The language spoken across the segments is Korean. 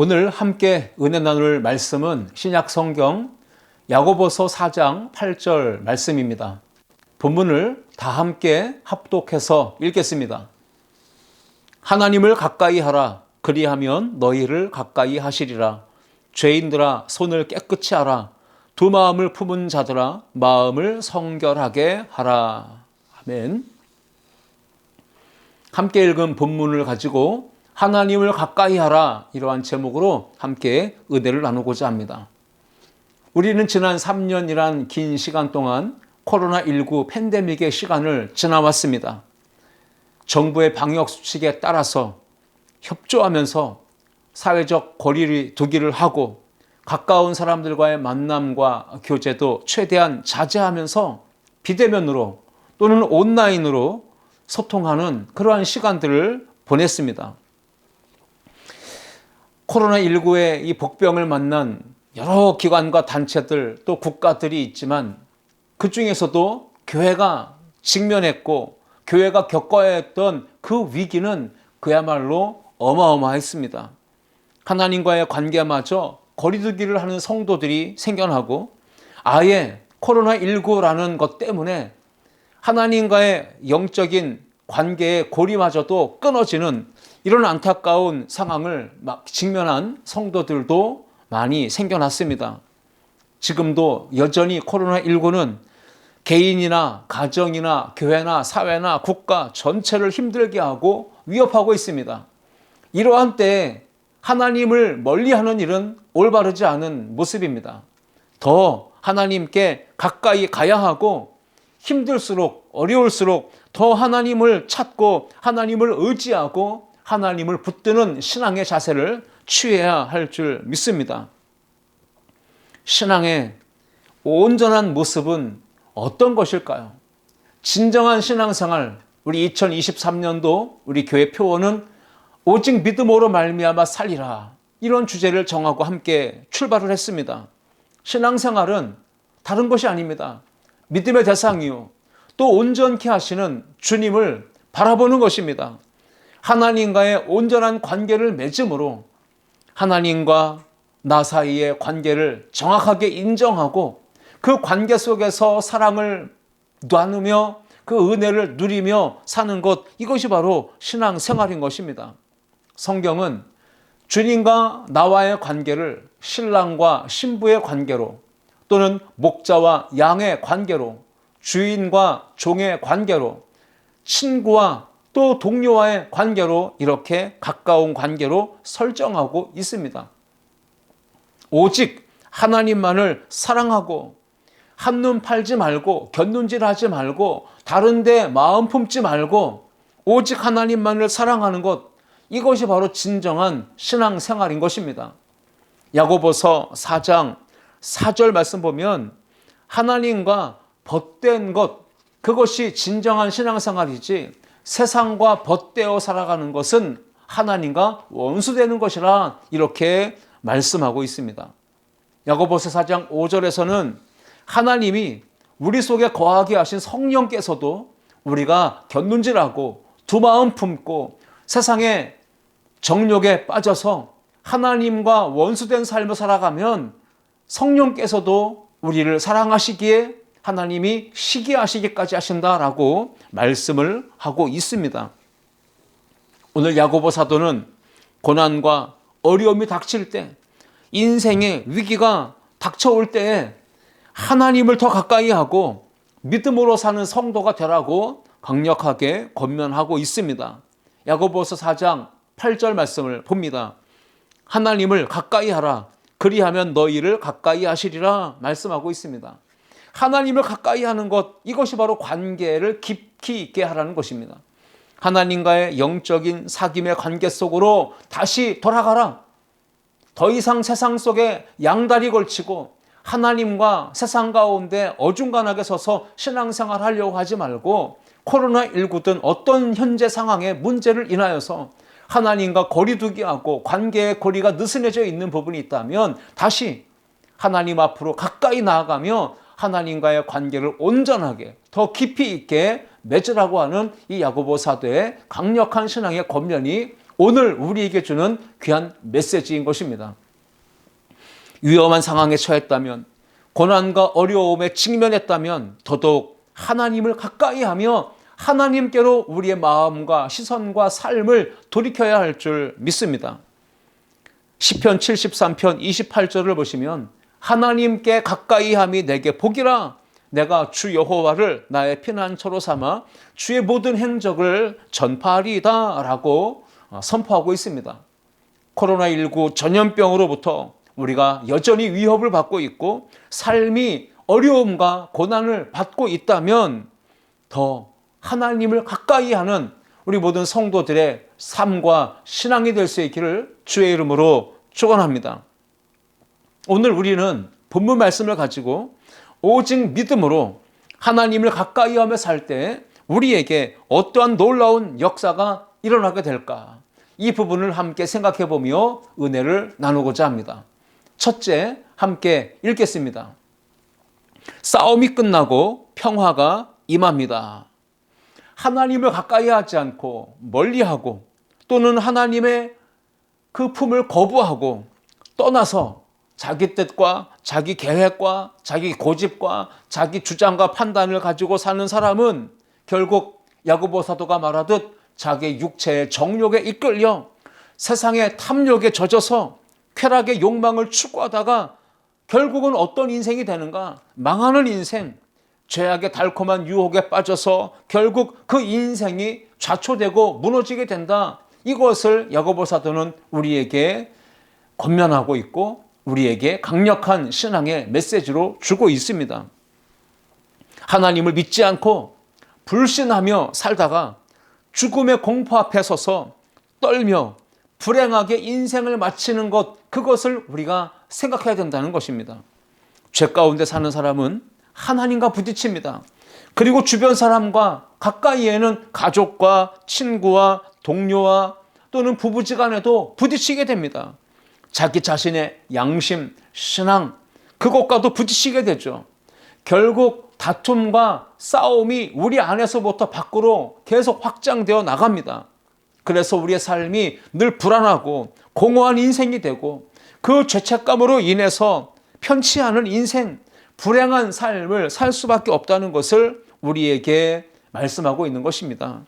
오늘 함께 은혜 나눌 말씀은 신약 성경 야고보서 4장 8절 말씀입니다. 본문을 다 함께 합독해서 읽겠습니다. 하나님을 가까이 하라. 그리하면 너희를 가까이 하시리라. 죄인들아 손을 깨끗이 하라. 두 마음을 품은 자들아 마음을 성결하게 하라. 아멘. 함께 읽은 본문을 가지고 하나님을 가까이 하라, 이러한 제목으로 함께 은혜를 나누고자 합니다. 우리는 지난 3년이란 긴 시간 동안 코로나19 팬데믹의 시간을 지나왔습니다. 정부의 방역 수칙에 따라서 협조하면서 사회적 거리 두기를 하고 가까운 사람들과의 만남과 교제도 최대한 자제하면서 비대면으로 또는 온라인으로 소통하는 그러한 시간들을 보냈습니다. 코로나19의 이 복병을 만난 여러 기관과 단체들 또 국가들이 있지만 그 중에서도 교회가 직면했고 교회가 겪어야 했던 그 위기는 그야말로 어마어마했습니다. 하나님과의 관계마저 거리두기를 하는 성도들이 생겨나고 아예 코로나19라는 것 때문에 하나님과의 영적인 관계의 고리마저도 끊어지는 이런 안타까운 상황을 막 직면한 성도들도 많이 생겨났습니다. 지금도 여전히 코로나19는 개인이나 가정이나 교회나 사회나 국가 전체를 힘들게 하고 위협하고 있습니다. 이러한 때에 하나님을 멀리하는 일은 올바르지 않은 모습입니다. 더 하나님께 가까이 가야 하고 힘들수록 어려울수록 더 하나님을 찾고 하나님을 의지하고 하나님을 붙드는 신앙의 자세를 취해야 할 줄 믿습니다. 신앙의 온전한 모습은 어떤 것일까요? 진정한 신앙생활, 우리 2023년도 우리 교회 표어는 오직 믿음으로 말미암아 살리라, 이런 주제를 정하고 함께 출발을 했습니다. 신앙생활은 다른 것이 아닙니다. 믿음의 대상이요 또 온전케 하시는 주님을 바라보는 것입니다. 하나님과의 온전한 관계를 맺음으로 하나님과 나 사이의 관계를 정확하게 인정하고 그 관계 속에서 사랑을 나누며 그 은혜를 누리며 사는 것, 이것이 바로 신앙생활인 것입니다. 성경은 주님과 나와의 관계를 신랑과 신부의 관계로 또는 목자와 양의 관계로, 주인과 종의 관계로, 친구와 또 동료와의 관계로 이렇게 가까운 관계로 설정하고 있습니다. 오직 하나님만을 사랑하고 한눈 팔지 말고 곁눈질하지 말고 다른 데 마음 품지 말고 오직 하나님만을 사랑하는 것, 이것이 바로 진정한 신앙생활인 것입니다. 야고보서 4장 4절 말씀 보면 하나님과 벗된 것, 그것이 진정한 신앙생활이지 세상과 벗되어 살아가는 것은 하나님과 원수되는 것이라, 이렇게 말씀하고 있습니다. 야고보서 4장 5절에서는 하나님이 우리 속에 거하게 하신 성령께서도 우리가 곁눈질하고 두 마음 품고 세상의 정욕에 빠져서 하나님과 원수된 삶을 살아가면 성령께서도 우리를 사랑하시기에 하나님이 시기하시기까지 하신다라고 말씀을 하고 있습니다. 오늘 야고보 사도는 고난과 어려움이 닥칠 때, 인생의 위기가 닥쳐올 때에 하나님을 더 가까이 하고 믿음으로 사는 성도가 되라고 강력하게 권면하고 있습니다. 야고보서 4장 8절 말씀을 봅니다. 하나님을 가까이 하라. 그리하면 너희를 가까이 하시리라 말씀하고 있습니다. 하나님을 가까이 하는 것, 이것이 바로 관계를 깊이 있게 하라는 것입니다. 하나님과의 영적인 사귐의 관계 속으로 다시 돌아가라. 더 이상 세상 속에 양다리 걸치고 하나님과 세상 가운데 어중간하게 서서 신앙생활 하려고 하지 말고 코로나19든 어떤 현재 상황의 문제를 인하여서 하나님과 거리두기하고 관계의 거리가 느슨해져 있는 부분이 있다면 다시 하나님 앞으로 가까이 나아가며 하나님과의 관계를 온전하게 더 깊이 있게 맺으라고 하는 이 야고보 사도의 강력한 신앙의 권면이 오늘 우리에게 주는 귀한 메시지인 것입니다. 위험한 상황에 처했다면, 고난과 어려움에 직면했다면 더더욱 하나님을 가까이 하며 하나님께로 우리의 마음과 시선과 삶을 돌이켜야 할 줄 믿습니다. 시편 73편 28절을 보시면 하나님께 가까이 함이 내게 복이라, 내가 주 여호와를 나의 피난처로 삼아 주의 모든 행적을 전파하리이다 라고 선포하고 있습니다. 코로나19 전염병으로부터 우리가 여전히 위협을 받고 있고 삶이 어려움과 고난을 받고 있다면 더 하나님을 가까이 하는 우리 모든 성도들의 삶과 신앙이 될 수 있기를 주의 이름으로 축원합니다. 오늘 우리는 본문 말씀을 가지고 오직 믿음으로 하나님을 가까이 하며 살 때 우리에게 어떠한 놀라운 역사가 일어나게 될까? 이 부분을 함께 생각해 보며 은혜를 나누고자 합니다. 첫째, 함께 읽겠습니다. 싸움이 끝나고 평화가 임합니다. 하나님을 가까이 하지 않고 멀리하고 또는 하나님의 그 품을 거부하고 떠나서 자기 뜻과 자기 계획과 자기 고집과 자기 주장과 판단을 가지고 사는 사람은 결국 야고보 사도가 말하듯 자기 육체의 정욕에 이끌려 세상의 탐욕에 젖어서 쾌락의 욕망을 추구하다가 결국은 어떤 인생이 되는가? 망하는 인생, 죄악의 달콤한 유혹에 빠져서 결국 그 인생이 좌초되고 무너지게 된다. 이것을 야고보 사도는 우리에게 권면하고 있고 우리에게 강력한 신앙의 메시지로 주고 있습니다. 하나님을 믿지 않고 불신하며 살다가 죽음의 공포 앞에 서서 떨며 불행하게 인생을 마치는 것, 그것을 우리가 생각해야 된다는 것입니다. 죄 가운데 사는 사람은 하나님과 부딪힙니다. 그리고 주변 사람과 가까이에는 가족과 친구와 동료와 또는 부부지간에도 부딪히게 됩니다. 자기 자신의 양심, 신앙, 그것과도 부딪히게 되죠. 결국 다툼과 싸움이 우리 안에서부터 밖으로 계속 확장되어 나갑니다. 그래서 우리의 삶이 늘 불안하고 공허한 인생이 되고 그 죄책감으로 인해서 편치 않은 인생, 불행한 삶을 살 수밖에 없다는 것을 우리에게 말씀하고 있는 것입니다.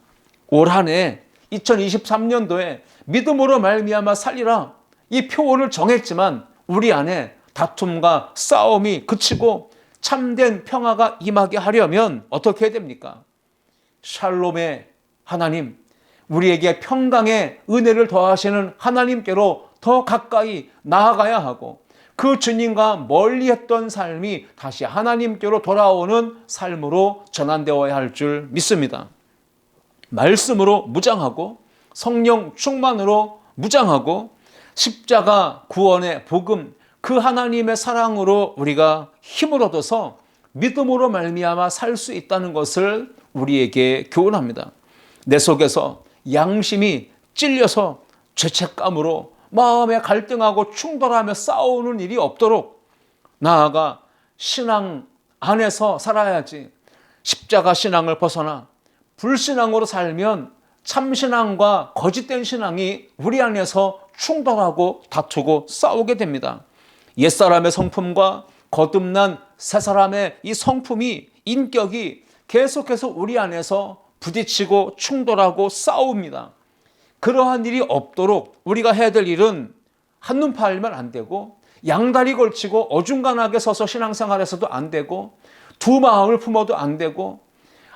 올 한 해 2023년도에 믿음으로 말미암아 살리라, 이 표어를 정했지만 우리 안에 다툼과 싸움이 그치고 참된 평화가 임하게 하려면 어떻게 해야 됩니까? 샬롬의 하나님, 우리에게 평강의 은혜를 더하시는 하나님께로 더 가까이 나아가야 하고 그 주님과 멀리했던 삶이 다시 하나님께로 돌아오는 삶으로 전환되어야 할 줄 믿습니다. 말씀으로 무장하고 성령 충만으로 무장하고 십자가 구원의 복음, 그 하나님의 사랑으로 우리가 힘을 얻어서 믿음으로 말미암아 살 수 있다는 것을 우리에게 교훈합니다. 내 속에서 양심이 찔려서 죄책감으로 마음에 갈등하고 충돌하며 싸우는 일이 없도록 나아가 신앙 안에서 살아야지, 십자가 신앙을 벗어나 불신앙으로 살면 참신앙과 거짓된 신앙이 우리 안에서 충돌하고 다투고 싸우게 됩니다. 옛사람의 성품과 거듭난 새사람의 이 성품이, 인격이 계속해서 우리 안에서 부딪히고 충돌하고 싸웁니다. 그러한 일이 없도록 우리가 해야 될 일은 한눈 팔면 안 되고 양다리 걸치고 어중간하게 서서 신앙생활에서도 안 되고 두 마음을 품어도 안 되고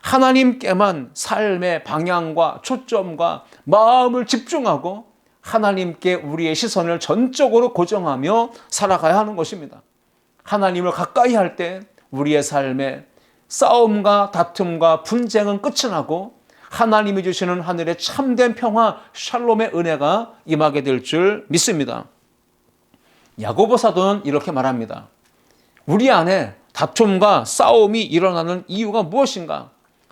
하나님께만 삶의 방향과 초점과 마음을 집중하고 하나님께 우리의 시선을 전적으로 고정하며 살아가야 하는 것입니다. 하나님을 가까이 할 때 우리의 삶에 싸움과 다툼과 분쟁은 끝이 나고 하나님이 주시는 하늘의 참된 평화, 샬롬의 은혜가 임하게 될 줄 믿습니다. 야고보 사도는 이렇게 말합니다. 우리 안에 다툼과 싸움이 일어나는 이유가 무엇인가?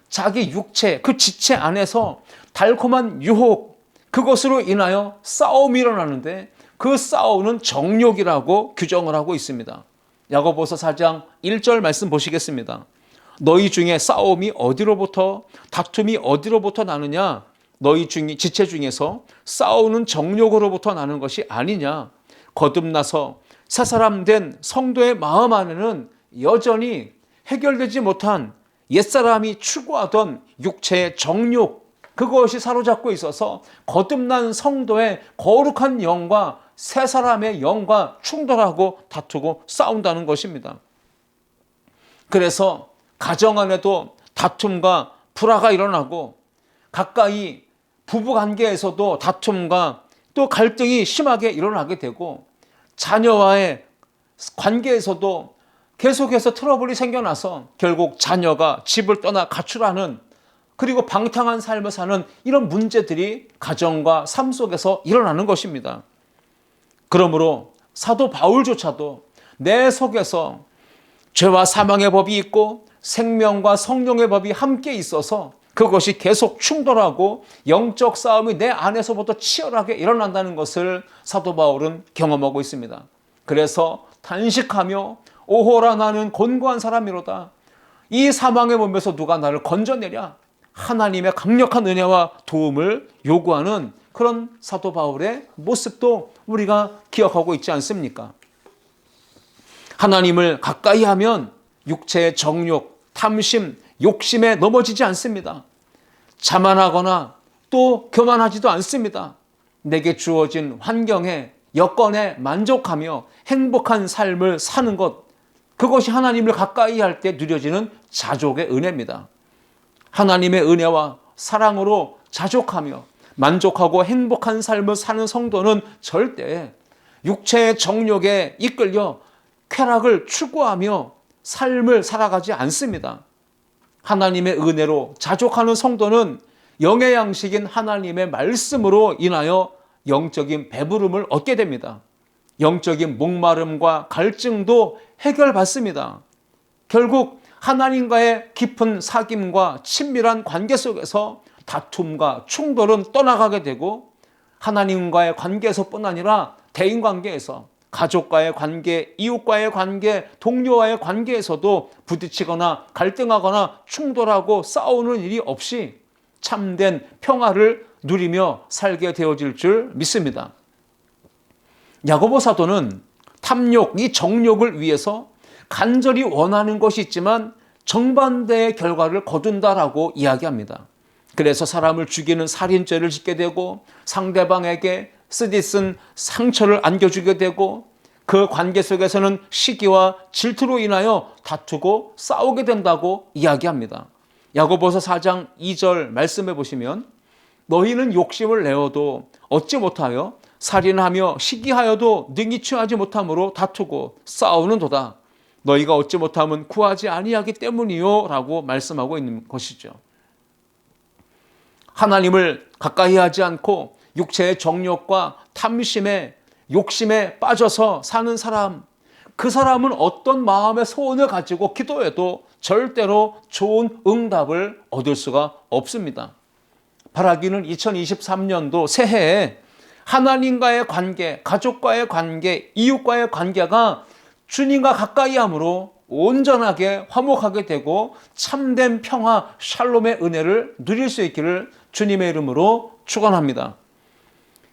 자기 육체, 그 지체 안에서 달콤한 유혹, 그것으로 인하여 싸움이 일어나는데 그 싸움은 정욕이라고 규정을 하고 있습니다. 야고보서 4장 1절 말씀 보시겠습니다. 너희 중에 싸움이 어디로부터, 다툼이 어디로부터 나느냐? 너희 지체 중에서 싸우는 정욕으로부터 나는 것이 아니냐. 거듭나서 새 사람 된 성도의 마음 안에는 여전히 해결되지 못한 옛사람이 추구하던 육체의 정욕, 그것이 사로잡고 있어서 거듭난 성도의 거룩한 영과 새 사람의 영과 충돌하고 다투고 싸운다는 것입니다. 그래서 가정 안에도 다툼과 불화가 일어나고 가까이 부부관계에서도 다툼과 또 갈등이 심하게 일어나게 되고 자녀와의 관계에서도 계속해서 트러블이 생겨나서 결국 자녀가 집을 떠나 가출하는, 그리고 방탕한 삶을 사는 이런 문제들이 가정과 삶 속에서 일어나는 것입니다. 그러므로 사도 바울조차도 내 속에서 죄와 사망의 법이 있고 생명과 성령의 법이 함께 있어서 그것이 계속 충돌하고 영적 싸움이 내 안에서부터 치열하게 일어난다는 것을 사도 바울은 경험하고 있습니다. 그래서 단식하며 오호라 나는 곤고한 사람이로다. 이 사망의 몸에서 누가 나를 건져내랴. 하나님의 강력한 은혜와 도움을 요구하는 그런 사도 바울의 모습도 우리가 기억하고 있지 않습니까? 하나님을 가까이 하면 육체의 정욕, 탐심, 욕심에 넘어지지 않습니다. 자만하거나 또 교만하지도 않습니다. 내게 주어진 환경에, 여건에 만족하며 행복한 삶을 사는 것, 그것이 하나님을 가까이 할 때 누려지는 자족의 은혜입니다. 하나님의 은혜와 사랑으로 자족하며 만족하고 행복한 삶을 사는 성도는 절대 육체의 정욕에 이끌려 쾌락을 추구하며 삶을 살아가지 않습니다. 하나님의 은혜로 자족하는 성도는 영의 양식인 하나님의 말씀으로 인하여 영적인 배부름을 얻게 됩니다. 영적인 목마름과 갈증도 해결받습니다. 결국 하나님과의 깊은 사귐과 친밀한 관계 속에서 다툼과 충돌은 떠나가게 되고 하나님과의 관계에서뿐 아니라 대인관계에서, 가족과의 관계, 이웃과의 관계, 동료와의 관계에서도 부딪히거나 갈등하거나 충돌하고 싸우는 일이 없이 참된 평화를 누리며 살게 되어질 줄 믿습니다. 야고보 사도는 탐욕, 이 정욕을 위해서 간절히 원하는 것이 있지만 정반대의 결과를 거둔다라고 이야기합니다. 그래서 사람을 죽이는 살인죄를 짓게 되고 상대방에게 쓰디쓴 상처를 안겨주게 되고 그 관계 속에서는 시기와 질투로 인하여 다투고 싸우게 된다고 이야기합니다. 야고보서 4장 2절 말씀해 보시면 너희는 욕심을 내어도 얻지 못하여 살인하며 시기하여도 능히 취하지 못함으로 다투고 싸우는도다. 너희가 얻지 못하면 구하지 아니하기 때문이요 라고 말씀하고 있는 것이죠. 하나님을 가까이 하지 않고 육체의 정욕과 탐심에 욕심에 빠져서 사는 사람, 그 사람은 어떤 마음의 소원을 가지고 기도해도 절대로 좋은 응답을 얻을 수가 없습니다. 바라기는 2023년도 새해에 하나님과의 관계, 가족과의 관계, 이웃과의 관계가 주님과 가까이 함으로 온전하게 화목하게 되고 참된 평화, 샬롬의 은혜를 누릴 수 있기를 주님의 이름으로 축원합니다.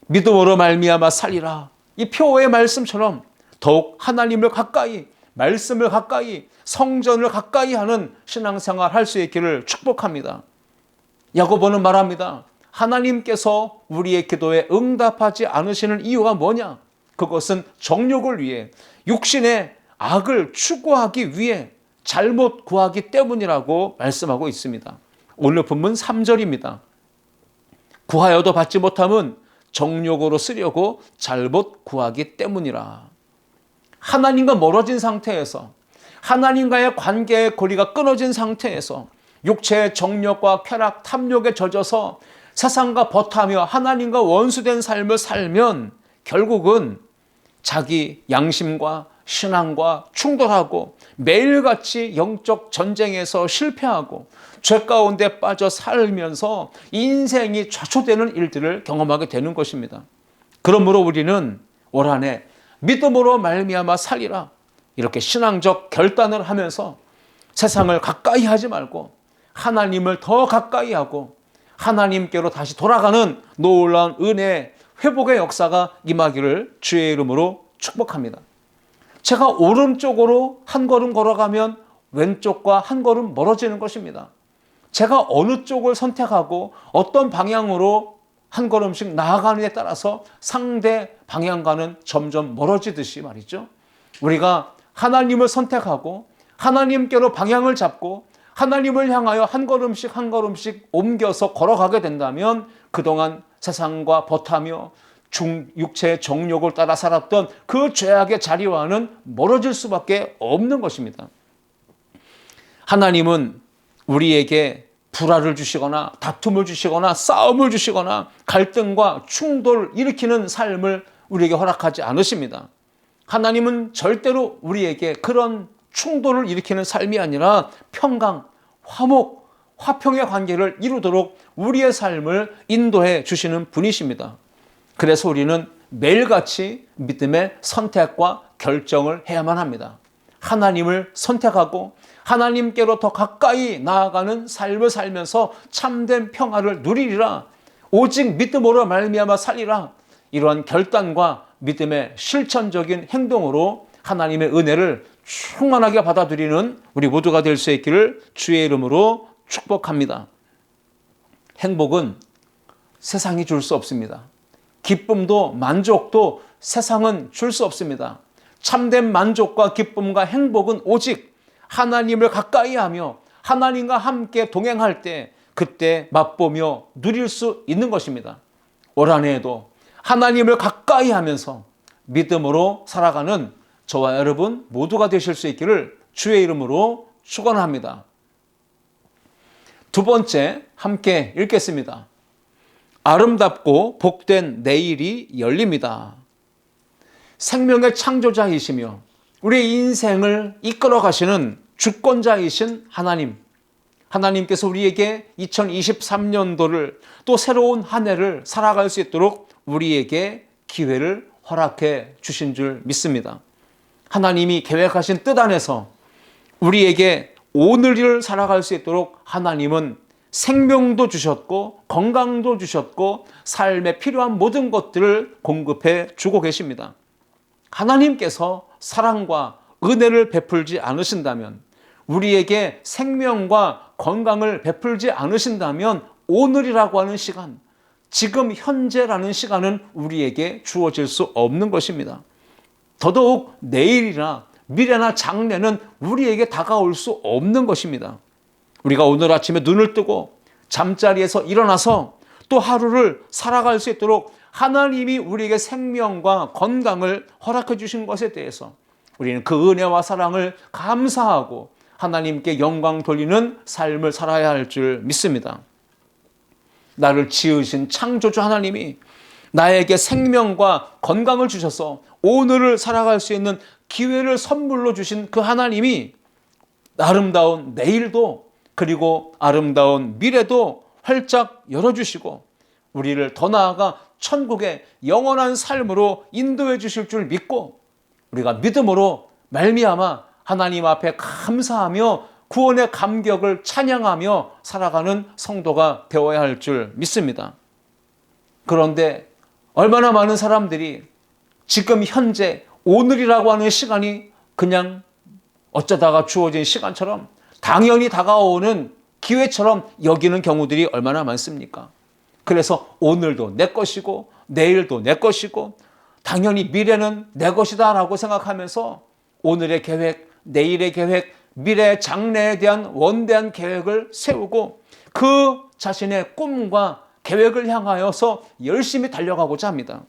믿음으로 말미암아 살리라. 이 표어의 말씀처럼 더욱 하나님을 가까이, 말씀을 가까이, 성전을 가까이 하는 신앙생활 할 수 있기를 축복합니다. 야고보는 말합니다. 하나님께서 우리의 기도에 응답하지 않으시는 이유가 뭐냐? 그것은 정욕을 위해, 육신의 악을 추구하기 위해 잘못 구하기 때문이라고 말씀하고 있습니다. 오늘 본문 3절입니다. 구하여도 받지 못함은 정욕으로 쓰려고 잘못 구하기 때문이라. 하나님과 멀어진 상태에서, 하나님과의 관계의 고리가 끊어진 상태에서 육체의 정욕과 쾌락, 탐욕에 젖어서 세상과 버타며 하나님과 원수된 삶을 살면 결국은 자기 양심과 신앙과 충돌하고 매일같이 영적 전쟁에서 실패하고 죄 가운데 빠져 살면서 인생이 좌초되는 일들을 경험하게 되는 것입니다. 그러므로 우리는 올 한 해 믿음으로 말미암아 살리라, 이렇게 신앙적 결단을 하면서 세상을 가까이 하지 말고 하나님을 더 가까이 하고 하나님께로 다시 돌아가는 놀라운 은혜, 회복의 역사가 임하기를 주의 이름으로 축복합니다. 제가 오른쪽으로 한 걸음 걸어가면 왼쪽과 한 걸음 멀어지는 것입니다. 제가 어느 쪽을 선택하고 어떤 방향으로 한 걸음씩 나아가느냐에 따라서 상대 방향과는 점점 멀어지듯이 말이죠. 우리가 하나님을 선택하고 하나님께로 방향을 잡고 하나님을 향하여 한 걸음씩 한 걸음씩 옮겨서 걸어가게 된다면 그동안 세상과 버타며 육체의 정욕을 따라 살았던 그 죄악의 자리와는 멀어질 수밖에 없는 것입니다. 하나님은 우리에게 불화를 주시거나 다툼을 주시거나 싸움을 주시거나 갈등과 충돌을 일으키는 삶을 우리에게 허락하지 않으십니다. 하나님은 절대로 우리에게 그런 충돌을 일으키는 삶이 아니라 평강, 화목, 화평의 관계를 이루도록 우리의 삶을 인도해 주시는 분이십니다. 그래서 우리는 매일같이 믿음의 선택과 결정을 해야만 합니다. 하나님을 선택하고 하나님께로 더 가까이 나아가는 삶을 살면서 참된 평화를 누리리라. 오직 믿음으로 말미암아 살리라. 이러한 결단과 믿음의 실천적인 행동으로 하나님의 은혜를 충만하게 받아들이는 우리 모두가 될 수 있기를 주의 이름으로 축복합니다. 행복은 세상이 줄 수 없습니다. 기쁨도 만족도 세상은 줄 수 없습니다. 참된 만족과 기쁨과 행복은 오직 하나님을 가까이 하며 하나님과 함께 동행할 때 그때 맛보며 누릴 수 있는 것입니다. 올 한 해에도 하나님을 가까이 하면서 믿음으로 살아가는 저와 여러분 모두가 되실 수 있기를 주의 이름으로 축원합니다. 두 번째 함께 읽겠습니다. 아름답고 복된 내일이 열립니다. 생명의 창조자이시며 우리의 인생을 이끌어 가시는 주권자이신 하나님. 하나님께서 우리에게 2023년도를 또 새로운 한 해를 살아갈 수 있도록 우리에게 기회를 허락해 주신 줄 믿습니다. 하나님이 계획하신 뜻 안에서 우리에게 오늘을 살아갈 수 있도록 하나님은 생명도 주셨고 건강도 주셨고 삶에 필요한 모든 것들을 공급해 주고 계십니다. 하나님께서 사랑과 은혜를 베풀지 않으신다면 우리에게 생명과 건강을 베풀지 않으신다면 오늘이라고 하는 시간, 지금 현재라는 시간은 우리에게 주어질 수 없는 것입니다. 더더욱 내일이나 미래나 장래는 우리에게 다가올 수 없는 것입니다. 우리가 오늘 아침에 눈을 뜨고 잠자리에서 일어나서 또 하루를 살아갈 수 있도록 하나님이 우리에게 생명과 건강을 허락해 주신 것에 대해서 우리는 그 은혜와 사랑을 감사하고 하나님께 영광 돌리는 삶을 살아야 할 줄 믿습니다. 나를 지으신 창조주 하나님이 나에게 생명과 건강을 주셔서 오늘을 살아갈 수 있는 기회를 선물로 주신 그 하나님이 아름다운 내일도 그리고 아름다운 미래도 활짝 열어주시고 우리를 더 나아가 천국의 영원한 삶으로 인도해 주실 줄 믿고 우리가 믿음으로 말미암아 하나님 앞에 감사하며 구원의 감격을 찬양하며 살아가는 성도가 되어야 할 줄 믿습니다. 그런데 얼마나 많은 사람들이 지금 현재 오늘이라고 하는 시간이 그냥 어쩌다가 주어진 시간처럼 당연히 다가오는 기회처럼 여기는 경우들이 얼마나 많습니까? 그래서 오늘도 내 것이고 내일도 내 것이고 당연히 미래는 내 것이다 라고 생각하면서 오늘의 계획, 내일의 계획, 미래 장래에 대한 원대한 계획을 세우고 그 자신의 꿈과 계획을 향하여서 열심히 달려가고자 합니다.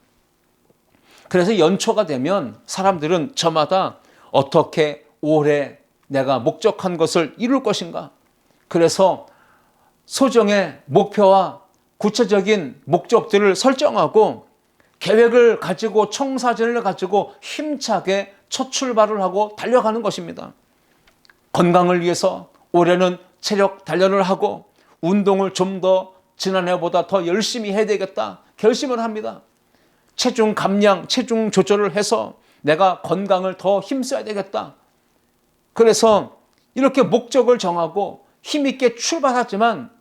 그래서 연초가 되면 사람들은 저마다 어떻게 올해 내가 목적한 것을 이룰 것인가? 그래서 소정의 목표와 구체적인 목적들을 설정하고 계획을 가지고 청사진을 가지고 힘차게 첫 출발을 하고 달려가는 것입니다. 건강을 위해서 올해는 체력 단련을 하고 운동을 좀 더 지난해보다 더 열심히 해야 되겠다 결심을 합니다. 체중 감량, 체중 조절을 해서 내가 건강을 더 힘써야 되겠다. 그래서 이렇게 목적을 정하고 힘있게 출발하지만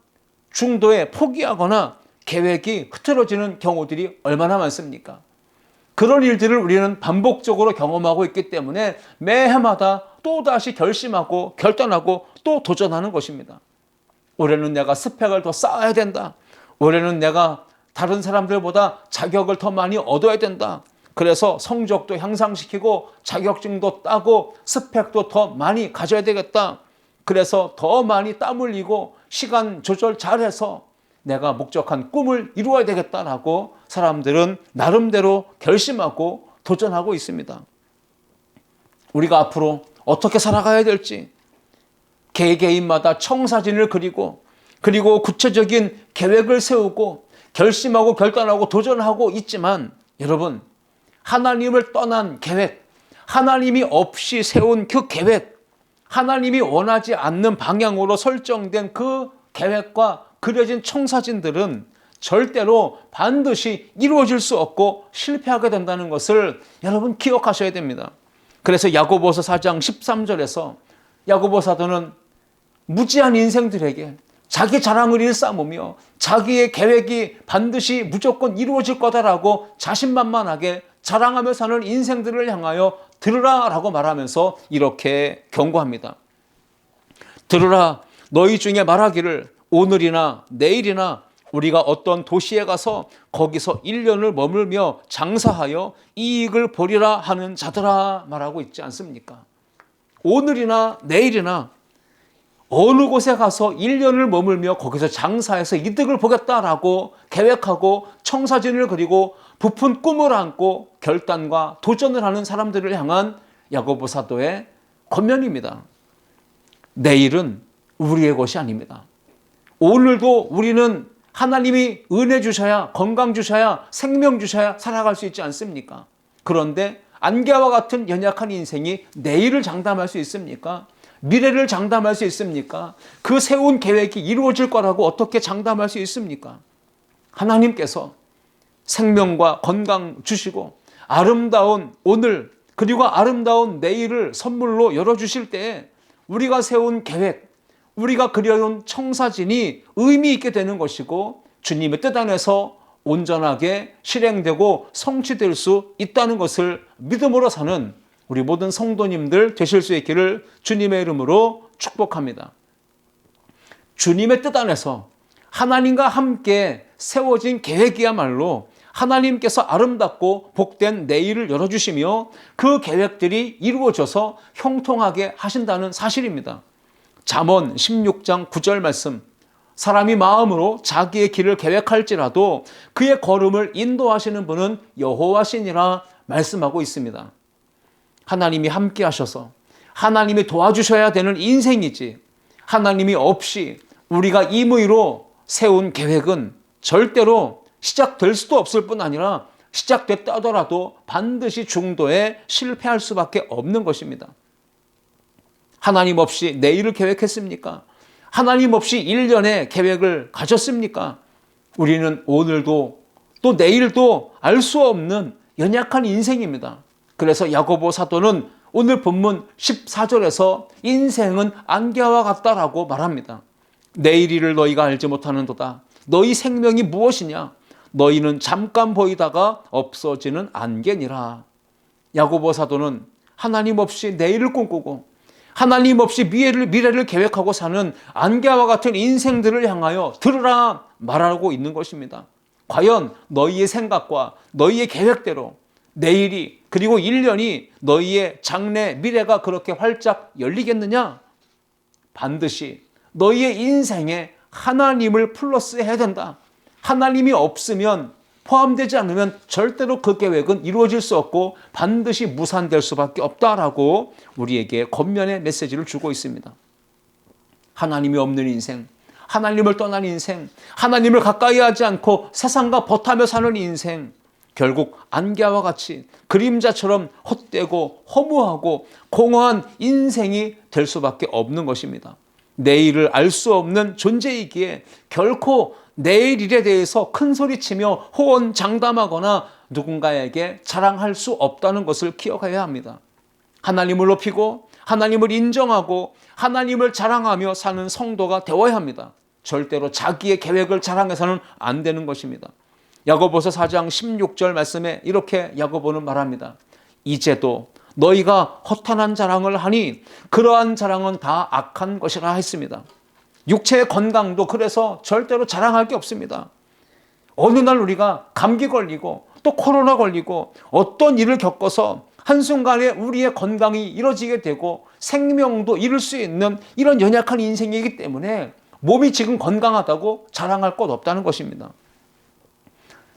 중도에 포기하거나 계획이 흐트러지는 경우들이 얼마나 많습니까? 그런 일들을 우리는 반복적으로 경험하고 있기 때문에 매해마다 또다시 결심하고 결단하고 또 도전하는 것입니다. 올해는 내가 스펙을 더 쌓아야 된다. 올해는 내가 다른 사람들보다 자격을 더 많이 얻어야 된다. 그래서 성적도 향상시키고 자격증도 따고 스펙도 더 많이 가져야 되겠다. 그래서 더 많이 땀 흘리고 시간 조절 잘해서 내가 목적한 꿈을 이루어야 되겠다라고 사람들은 나름대로 결심하고 도전하고 있습니다. 우리가 앞으로 어떻게 살아가야 될지 개개인마다 청사진을 그리고 그리고 구체적인 계획을 세우고 결심하고 결단하고 도전하고 있지만 여러분, 하나님을 떠난 계획, 하나님이 없이 세운 그 계획, 하나님이 원하지 않는 방향으로 설정된 그 계획과 그려진 청사진들은 절대로 반드시 이루어질 수 없고 실패하게 된다는 것을 여러분 기억하셔야 됩니다. 그래서 야고보서 4장 13절에서 야고보 사도는 무지한 인생들에게 자기 자랑을 일삼으며 자기의 계획이 반드시 무조건 이루어질 거다라고 자신만만하게 자랑하며 사는 인생들을 향하여 들으라 라고 말하면서 이렇게 경고합니다. 들으라, 너희 중에 말하기를 오늘이나 내일이나 우리가 어떤 도시에 가서 거기서 1년을 머물며 장사하여 이익을 보리라 하는 자들아 말하고 있지 않습니까? 오늘이나 내일이나 어느 곳에 가서 1년을 머물며 거기서 장사해서 이득을 보겠다라고 계획하고 청사진을 그리고 부푼 꿈을 안고 결단과 도전을 하는 사람들을 향한 야고보 사도의 권면입니다. 내일은 우리의 것이 아닙니다. 오늘도 우리는 하나님이 은혜 주셔야, 건강 주셔야, 생명 주셔야 살아갈 수 있지 않습니까? 그런데 안개와 같은 연약한 인생이 내일을 장담할 수 있습니까? 미래를 장담할 수 있습니까? 그 세운 계획이 이루어질 거라고 어떻게 장담할 수 있습니까? 하나님께서 생명과 건강 주시고 아름다운 오늘 그리고 아름다운 내일을 선물로 열어주실 때에 우리가 세운 계획, 우리가 그려놓은 청사진이 의미 있게 되는 것이고 주님의 뜻 안에서 온전하게 실행되고 성취될 수 있다는 것을 믿음으로 사는 우리 모든 성도님들 되실 수 있기를 주님의 이름으로 축복합니다. 주님의 뜻 안에서 하나님과 함께 세워진 계획이야말로 하나님께서 아름답고 복된 내일을 열어주시며 그 계획들이 이루어져서 형통하게 하신다는 사실입니다. 잠언 16장 9절 말씀, 사람이 마음으로 자기의 길을 계획할지라도 그의 걸음을 인도하시는 분은 여호와시니라 말씀하고 있습니다. 하나님이 함께 하셔서 하나님이 도와주셔야 되는 인생이지 하나님이 없이 우리가 임의로 세운 계획은 절대로 시작될 수도 없을 뿐 아니라 시작됐다 하더라도 반드시 중도에 실패할 수밖에 없는 것입니다. 하나님 없이 내일을 계획했습니까? 하나님 없이 1년의 계획을 가졌습니까? 우리는 오늘도 또 내일도 알 수 없는 연약한 인생입니다. 그래서 야고보 사도는 오늘 본문 14절에서 인생은 안개와 같다라고 말합니다. 내일 일을 너희가 알지 못하는도다. 너희 생명이 무엇이냐? 너희는 잠깐 보이다가 없어지는 안개니라. 야고보 사도는 하나님 없이 내일을 꿈꾸고 하나님 없이 미래를 계획하고 사는 안개와 같은 인생들을 향하여 들으라 말하고 있는 것입니다. 과연 너희의 생각과 너희의 계획대로 내일이 그리고 1년이 너희의 장래 미래가 그렇게 활짝 열리겠느냐? 반드시 너희의 인생에 하나님을 플러스해야 된다. 하나님이 없으면 포함되지 않으면 절대로 그 계획은 이루어질 수 없고 반드시 무산될 수밖에 없다라고 우리에게 권면의 메시지를 주고 있습니다. 하나님이 없는 인생, 하나님을 떠난 인생, 하나님을 가까이 하지 않고 세상과 버타며 사는 인생, 결국 안개와 같이 그림자처럼 헛되고 허무하고 공허한 인생이 될 수밖에 없는 것입니다. 내일을 알 수 없는 존재이기에 결코 내일 일에 대해서 큰 소리치며 호언장담하거나 누군가에게 자랑할 수 없다는 것을 기억해야 합니다. 하나님을 높이고 하나님을 인정하고 하나님을 자랑하며 사는 성도가 되어야 합니다. 절대로 자기의 계획을 자랑해서는 안 되는 것입니다. 야고보서 4장 16절 말씀에 이렇게 야고보는 말합니다. 이제도 너희가 허탄한 자랑을 하니 그러한 자랑은 다 악한 것이라 했습니다. 육체의 건강도 그래서 절대로 자랑할 게 없습니다. 어느 날 우리가 감기 걸리고 또 코로나 걸리고 어떤 일을 겪어서 한순간에 우리의 건강이 이뤄지게 되고 생명도 잃을 수 있는 이런 연약한 인생이기 때문에 몸이 지금 건강하다고 자랑할 것 없다는 것입니다.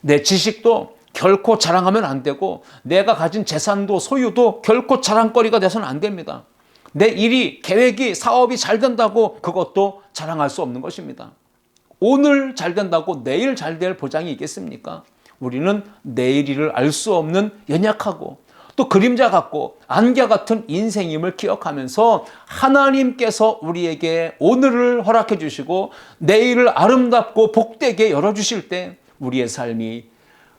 내 지식도 결코 자랑하면 안 되고 내가 가진 재산도 소유도 결코 자랑거리가 돼서는 안 됩니다. 내 일이, 계획이, 사업이 잘 된다고 그것도 자랑할 수 없는 것입니다. 오늘 잘 된다고 내일 잘 될 보장이 있겠습니까? 우리는 내일 일을 알 수 없는 연약하고 또 그림자 같고 안개 같은 인생임을 기억하면서 하나님께서 우리에게 오늘을 허락해 주시고 내일을 아름답고 복되게 열어주실 때 우리의 삶이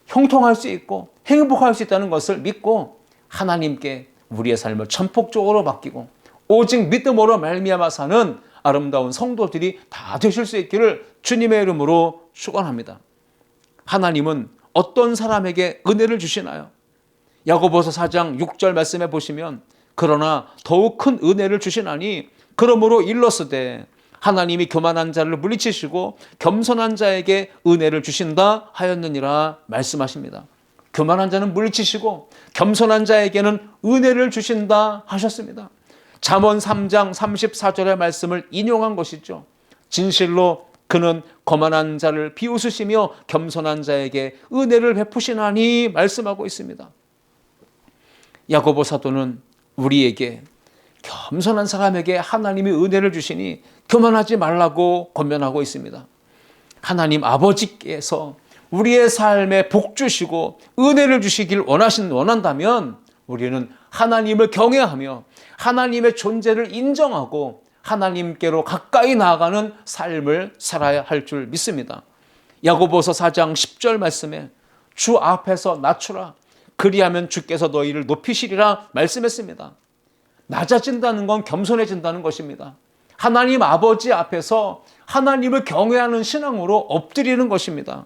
형통할 수 있고 행복할 수 있다는 것을 믿고 하나님께 우리의 삶을 전폭적으로 맡기고 오직 믿음으로 말미암아 사는 아름다운 성도들이 다 되실 수 있기를 주님의 이름으로 축원합니다. 하나님은 어떤 사람에게 은혜를 주시나요? 야고보서 4장 6절 말씀에 보시면 그러나 더욱 큰 은혜를 주시나니 그러므로 일렀으되 하나님이 교만한 자를 물리치시고 겸손한 자에게 은혜를 주신다 하였느니라 말씀하십니다. 교만한 자는 물리치시고 겸손한 자에게는 은혜를 주신다 하셨습니다. 잠언 3장 34절의 말씀을 인용한 것이죠. 진실로 그는 거만한 자를 비웃으시며 겸손한 자에게 은혜를 베푸시나니 말씀하고 있습니다. 야고보 사도는 우리에게 겸손한 사람에게 하나님이 은혜를 주시니 교만하지 말라고 권면하고 있습니다. 하나님 아버지께서 우리의 삶에 복 주시고 은혜를 주시길 원한다면 우리는 하나님을 경외하며 하나님의 존재를 인정하고 하나님께로 가까이 나아가는 삶을 살아야 할 줄 믿습니다. 야고보서 4장 10절 말씀에 주 앞에서 낮추라 그리하면 주께서 너희를 높이시리라 말씀했습니다. 낮아진다는 건 겸손해진다는 것입니다. 하나님 아버지 앞에서 하나님을 경외하는 신앙으로 엎드리는 것입니다.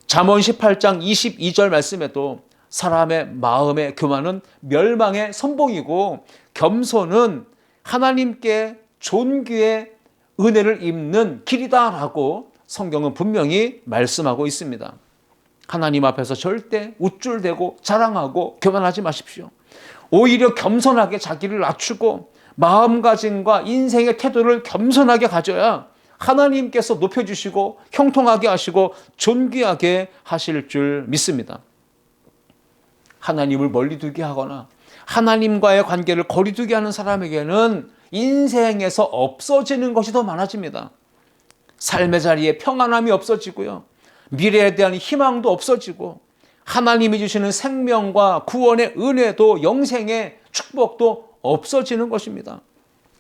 잠언 18장 22절 말씀에도 사람의 마음의 교만은 멸망의 선봉이고 겸손은 하나님께 존귀의 은혜를 입는 길이다라고 성경은 분명히 말씀하고 있습니다. 하나님 앞에서 절대 우쭐대고 자랑하고 교만하지 마십시오. 오히려 겸손하게 자기를 낮추고 마음가짐과 인생의 태도를 겸손하게 가져야 하나님께서 높여주시고 형통하게 하시고 존귀하게 하실 줄 믿습니다. 하나님을 멀리 두게 하거나 하나님과의 관계를 거리두게 하는 사람에게는 인생에서 없어지는 것이 더 많아집니다. 삶의 자리에 평안함이 없어지고요. 미래에 대한 희망도 없어지고 하나님이 주시는 생명과 구원의 은혜도 영생의 축복도 없어지는 것입니다.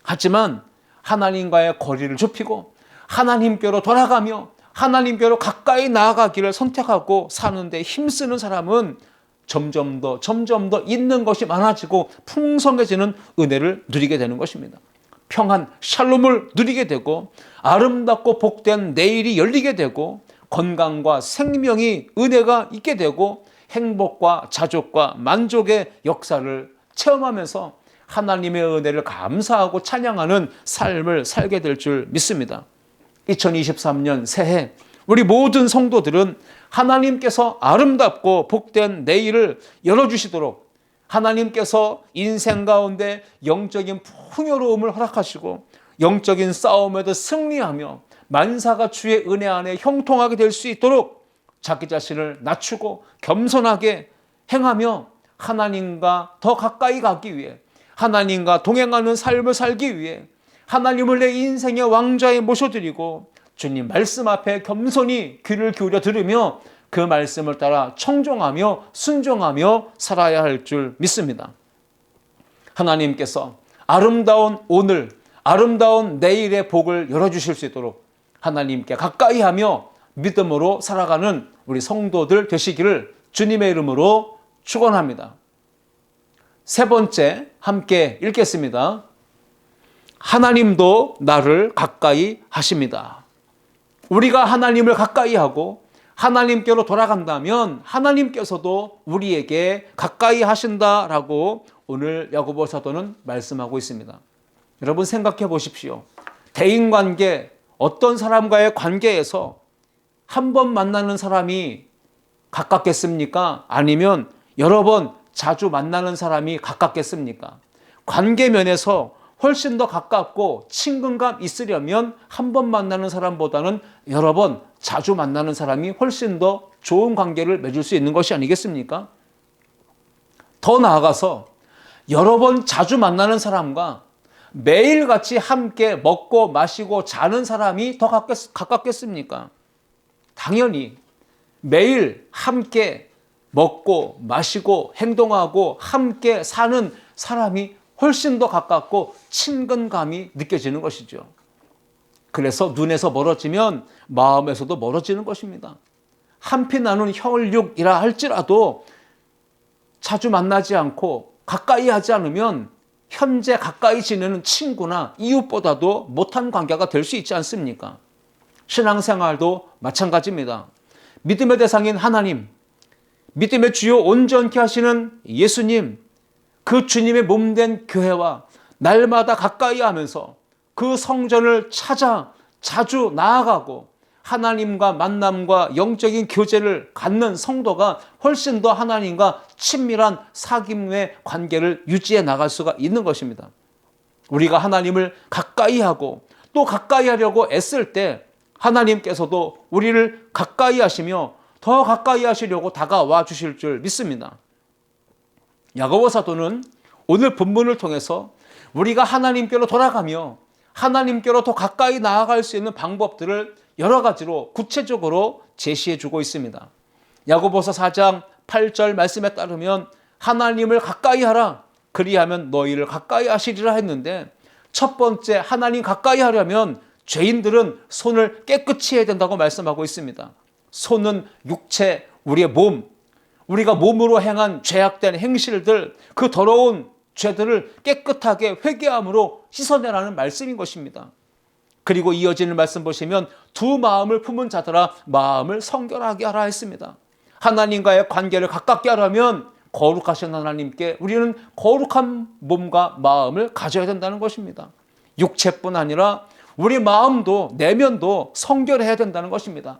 하지만 하나님과의 거리를 좁히고 하나님께로 돌아가며 하나님께로 가까이 나아가기를 선택하고 사는데 힘쓰는 사람은 점점 더 있는 것이 많아지고 풍성해지는 은혜를 누리게 되는 것입니다. 평안, 샬롬을 누리게 되고 아름답고 복된 내일이 열리게 되고 건강과 생명이 은혜가 있게 되고 행복과 자족과 만족의 역사를 체험하면서 하나님의 은혜를 감사하고 찬양하는 삶을 살게 될 줄 믿습니다. 2023년 새해 우리 모든 성도들은 하나님께서 아름답고 복된 내일을 열어주시도록 하나님께서 인생 가운데 영적인 풍요로움을 허락하시고 영적인 싸움에도 승리하며 만사가 주의 은혜 안에 형통하게 될 수 있도록 자기 자신을 낮추고 겸손하게 행하며 하나님과 더 가까이 가기 위해 하나님과 동행하는 삶을 살기 위해 하나님을 내 인생의 왕좌에 모셔드리고 주님 말씀 앞에 겸손히 귀를 기울여 들으며 그 말씀을 따라 청종하며 순종하며 살아야 할 줄 믿습니다. 하나님께서 아름다운 오늘, 아름다운 내일의 복을 열어주실 수 있도록 하나님께 가까이 하며 믿음으로 살아가는 우리 성도들 되시기를 주님의 이름으로 축원합니다. 세 번째 함께 읽겠습니다. 하나님도 나를 가까이 하십니다. 우리가 하나님을 가까이 하고 하나님께로 돌아간다면 하나님께서도 우리에게 가까이 하신다라고 오늘 야고보 사도는 말씀하고 있습니다. 여러분 생각해 보십시오. 대인관계, 어떤 사람과의 관계에서 한 번 만나는 사람이 가깝겠습니까? 아니면 여러 번 자주 만나는 사람이 가깝겠습니까? 관계 면에서 훨씬 더 가깝고 친근감 있으려면 한 번 만나는 사람보다는 여러 번 자주 만나는 사람이 훨씬 더 좋은 관계를 맺을 수 있는 것이 아니겠습니까? 더 나아가서 여러 번 자주 만나는 사람과 매일같이 함께 먹고 마시고 자는 사람이 더 가깝겠습니까? 당연히 매일 함께 먹고 마시고 행동하고 함께 사는 사람이 훨씬 더 가깝고 친근감이 느껴지는 것이죠. 그래서 눈에서 멀어지면 마음에서도 멀어지는 것입니다. 한피 나눈 혈육이라 할지라도 자주 만나지 않고 가까이 하지 않으면 현재 가까이 지내는 친구나 이웃보다도 못한 관계가 될 수 있지 않습니까? 신앙생활도 마찬가지입니다. 믿음의 대상인 하나님, 믿음의 주요 온전케 하시는 예수님, 그 주님의 몸된 교회와 날마다 가까이 하면서 그 성전을 찾아 자주 나아가고 하나님과 만남과 영적인 교제를 갖는 성도가 훨씬 더 하나님과 친밀한 사귐의 관계를 유지해 나갈 수가 있는 것입니다. 우리가 하나님을 가까이 하고 또 가까이 하려고 애쓸 때 하나님께서도 우리를 가까이 하시며 더 가까이 하시려고 다가와 주실 줄 믿습니다. 야고보 사도는 오늘 본문을 통해서 우리가 하나님께로 돌아가며 하나님께로 더 가까이 나아갈 수 있는 방법들을 여러 가지로 구체적으로 제시해 주고 있습니다. 야고보서 4장 8절 말씀에 따르면 하나님을 가까이 하라, 그리하면 너희를 가까이 하시리라 했는데, 첫 번째 하나님 가까이 하려면 죄인들은 손을 깨끗이 해야 된다고 말씀하고 있습니다. 손은 육체, 우리의 몸, 우리가 몸으로 행한 죄악된 행실들, 그 더러운 죄들을 깨끗하게 회개함으로 씻어내라는 말씀인 것입니다. 그리고 이어지는 말씀 보시면 두 마음을 품은 자들아 마음을 성결하게 하라 했습니다. 하나님과의 관계를 가깝게 하려면 거룩하신 하나님께 우리는 거룩한 몸과 마음을 가져야 된다는 것입니다. 육체뿐 아니라 우리 마음도 내면도 성결해야 된다는 것입니다.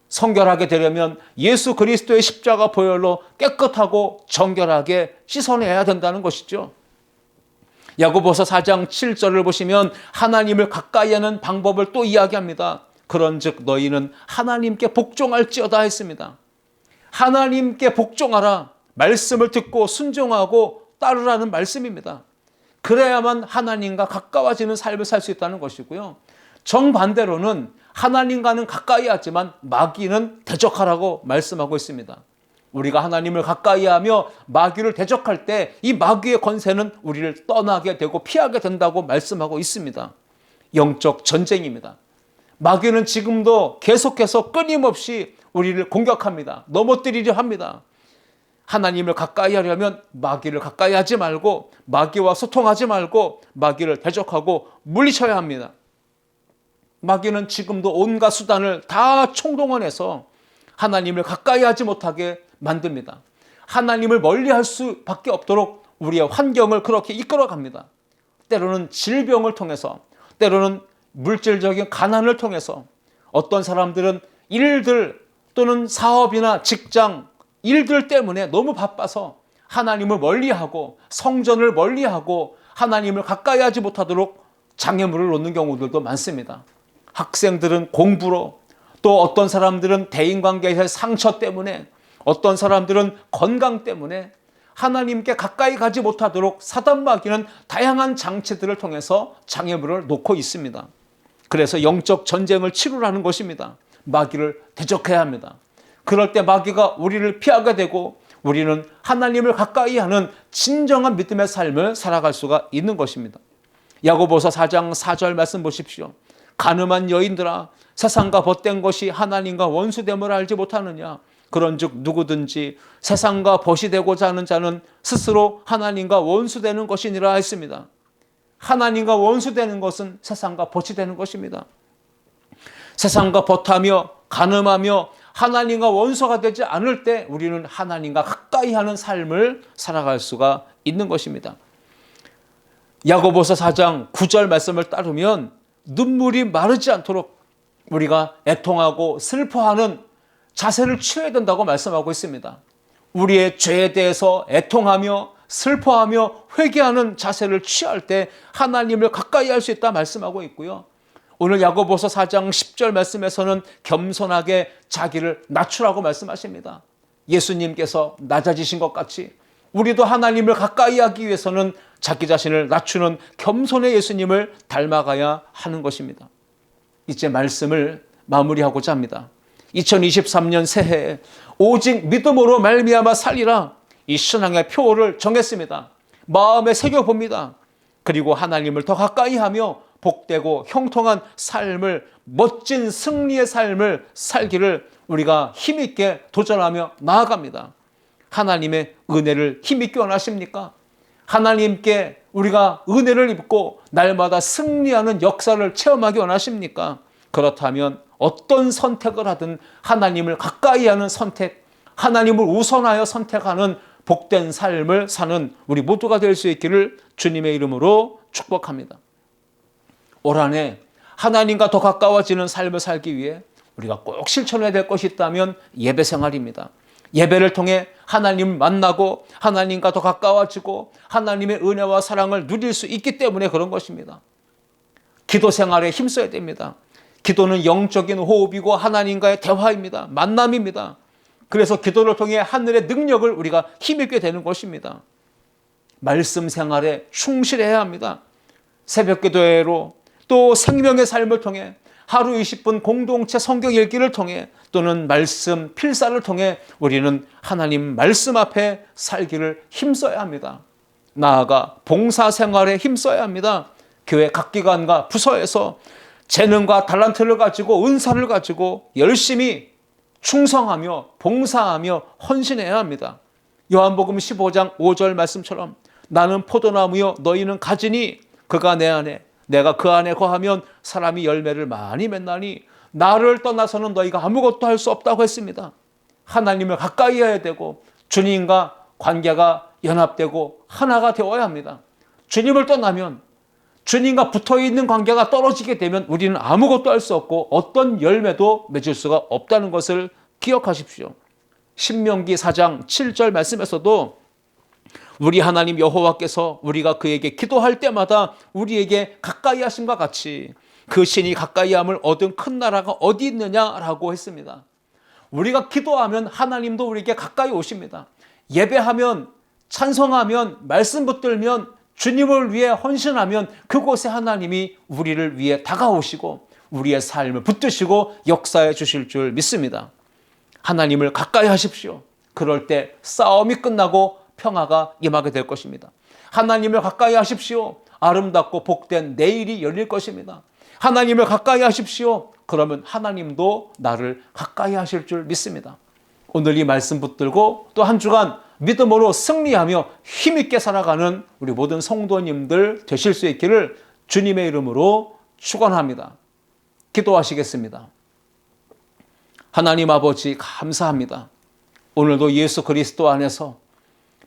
성결하게 되려면 예수 그리스도의 십자가 보혈로 깨끗하고 정결하게 씻어내야 된다는 것이죠. 야고보서 4장 7절을 보시면 하나님을 가까이 하는 방법을 또 이야기합니다. 그런즉 너희는 하나님께 복종할지어다 했습니다. 하나님께 복종하라, 말씀을 듣고 순종하고 따르라는 말씀입니다. 그래야만 하나님과 가까워지는 삶을 살 수 있다는 것이고요. 정반대로는 하나님과는 가까이 하지만 마귀는 대적하라고 말씀하고 있습니다. 우리가 하나님을 가까이 하며 마귀를 대적할 때 이 마귀의 권세는 우리를 떠나게 되고 피하게 된다고 말씀하고 있습니다. 영적 전쟁입니다. 마귀는 지금도 계속해서 끊임없이 우리를 공격합니다. 넘어뜨리려 합니다. 하나님을 가까이 하려면 마귀를 가까이 하지 말고 마귀와 소통하지 말고 마귀를 대적하고 물리쳐야 합니다. 마귀는 지금도 온갖 수단을 다 총동원해서 하나님을 가까이 하지 못하게 만듭니다. 하나님을 멀리할 수밖에 없도록 우리의 환경을 그렇게 이끌어갑니다. 때로는 질병을 통해서, 때로는 물질적인 가난을 통해서, 어떤 사람들은 일들 또는 사업이나 직장, 일들 때문에 너무 바빠서 하나님을 멀리하고 성전을 멀리하고 하나님을 가까이 하지 못하도록 장애물을 놓는 경우들도 많습니다. 학생들은 공부로, 또 어떤 사람들은 대인관계에서의 상처 때문에, 어떤 사람들은 건강 때문에 하나님께 가까이 가지 못하도록 사단 마귀는 다양한 장치들을 통해서 장애물을 놓고 있습니다. 그래서 영적 전쟁을 치르라는 것입니다. 마귀를 대적해야 합니다. 그럴 때 마귀가 우리를 피하게 되고 우리는 하나님을 가까이 하는 진정한 믿음의 삶을 살아갈 수가 있는 것입니다. 야고보서 4장 4절 말씀 보십시오. 가늠한 여인들아, 세상과 벗된 것이 하나님과 원수됨을 알지 못하느냐. 그런즉 누구든지 세상과 벗이 되고자 하는 자는 스스로 하나님과 원수되는 것이니라 했습니다. 하나님과 원수되는 것은 세상과 벗이 되는 것입니다. 세상과 버타며 가늠하며 하나님과 원수가 되지 않을 때 우리는 하나님과 가까이 하는 삶을 살아갈 수가 있는 것입니다. 야고보서 4장 9절 말씀을 따르면 눈물이 마르지 않도록 우리가 애통하고 슬퍼하는 자세를 취해야 된다고 말씀하고 있습니다. 우리의 죄에 대해서 애통하며 슬퍼하며 회개하는 자세를 취할 때 하나님을 가까이 할 수 있다 말씀하고 있고요. 오늘 야고보서 4장 10절 말씀에서는 겸손하게 자기를 낮추라고 말씀하십니다. 예수님께서 낮아지신 것 같이 우리도 하나님을 가까이 하기 위해서는 자기 자신을 낮추는 겸손의 예수님을 닮아가야 하는 것입니다. 이제 말씀을 마무리하고자 합니다. 2023년 새해에 오직 믿음으로 말미암아 살리라, 이 신앙의 표를 정했습니다. 마음에 새겨봅니다. 그리고 하나님을 더 가까이 하며 복되고 형통한 삶을, 멋진 승리의 삶을 살기를 우리가 힘있게 도전하며 나아갑니다. 하나님의 은혜를 힘있게 원하십니까? 하나님께 우리가 은혜를 입고 날마다 승리하는 역사를 체험하기 원하십니까? 그렇다면 어떤 선택을 하든 하나님을 가까이 하는 선택, 하나님을 우선하여 선택하는 복된 삶을 사는 우리 모두가 될 수 있기를 주님의 이름으로 축복합니다. 올 한 해 하나님과 더 가까워지는 삶을 살기 위해 우리가 꼭 실천해야 될 것이 있다면 예배 생활입니다. 예배를 통해 하나님을 만나고 하나님과 더 가까워지고 하나님의 은혜와 사랑을 누릴 수 있기 때문에 그런 것입니다. 기도 생활에 힘써야 됩니다. 기도는 영적인 호흡이고 하나님과의 대화입니다. 만남입니다. 그래서 기도를 통해 하늘의 능력을 우리가 힘입게 되는 것입니다. 말씀 생활에 충실해야 합니다. 새벽 기도회로 또 생명의 삶을 통해 하루 20분 공동체 성경 읽기를 통해 또는 말씀 필사를 통해 우리는 하나님 말씀 앞에 살기를 힘써야 합니다. 나아가 봉사 생활에 힘써야 합니다. 교회 각 기관과 부서에서 재능과 달란트를 가지고 은사를 가지고 열심히 충성하며 봉사하며 헌신해야 합니다. 요한복음 15장 5절 말씀처럼 나는 포도나무요 너희는 가지니 그가 내 안에 내가 그 안에 거하면 사람이 열매를 많이 맺나니 나를 떠나서는 너희가 아무것도 할 수 없다고 했습니다. 하나님을 가까이 해야 되고 주님과 관계가 연합되고 하나가 되어야 합니다. 주님을 떠나면 주님과 붙어있는 관계가 떨어지게 되면 우리는 아무것도 할 수 없고 어떤 열매도 맺을 수가 없다는 것을 기억하십시오. 신명기 4장 7절 말씀에서도 우리 하나님 여호와께서 우리가 그에게 기도할 때마다 우리에게 가까이 하심과 같이 그 신이 가까이함을 얻은 큰 나라가 어디 있느냐라고 했습니다. 우리가 기도하면 하나님도 우리에게 가까이 오십니다. 예배하면, 찬송하면, 말씀 붙들면, 주님을 위해 헌신하면 그곳에 하나님이 우리를 위해 다가오시고 우리의 삶을 붙드시고 역사해 주실 줄 믿습니다. 하나님을 가까이 하십시오. 그럴 때 싸움이 끝나고 평화가 임하게 될 것입니다. 하나님을 가까이 하십시오. 아름답고 복된 내일이 열릴 것입니다. 하나님을 가까이 하십시오. 그러면 하나님도 나를 가까이 하실 줄 믿습니다. 오늘 이 말씀 붙들고 또 한 주간 믿음으로 승리하며 힘있게 살아가는 우리 모든 성도님들 되실 수 있기를 주님의 이름으로 축원합니다. 기도하시겠습니다. 하나님 아버지 감사합니다. 오늘도 예수 그리스도 안에서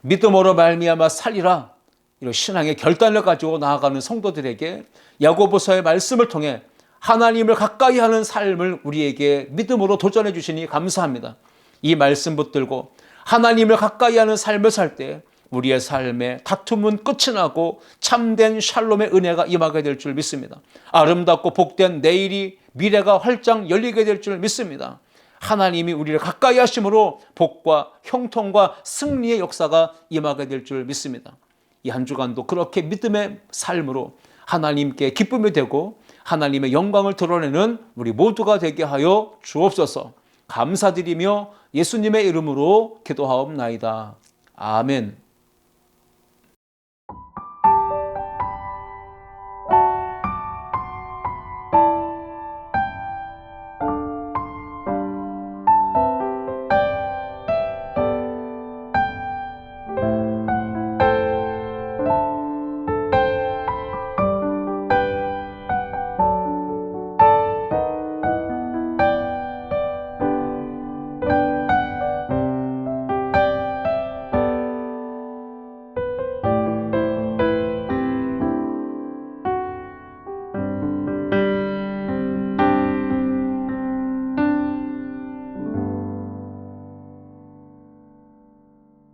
믿음으로 말미암아 살리라, 이런 신앙의 결단을 가지고 나아가는 성도들에게 야고보서의 말씀을 통해 하나님을 가까이 하는 삶을 우리에게 믿음으로 도전해 주시니 감사합니다. 이 말씀 붙들고 하나님을 가까이 하는 삶을 살 때 우리의 삶에 다툼은 끝이 나고 참된 샬롬의 은혜가 임하게 될 줄 믿습니다. 아름답고 복된 내일이, 미래가 활짝 열리게 될 줄 믿습니다. 하나님이 우리를 가까이 하심으로 복과 형통과 승리의 역사가 임하게 될 줄 믿습니다. 이 한 주간도 그렇게 믿음의 삶으로 하나님께 기쁨이 되고 하나님의 영광을 드러내는 우리 모두가 되게 하여 주옵소서. 감사드리며 예수님의 이름으로 기도하옵나이다. 아멘.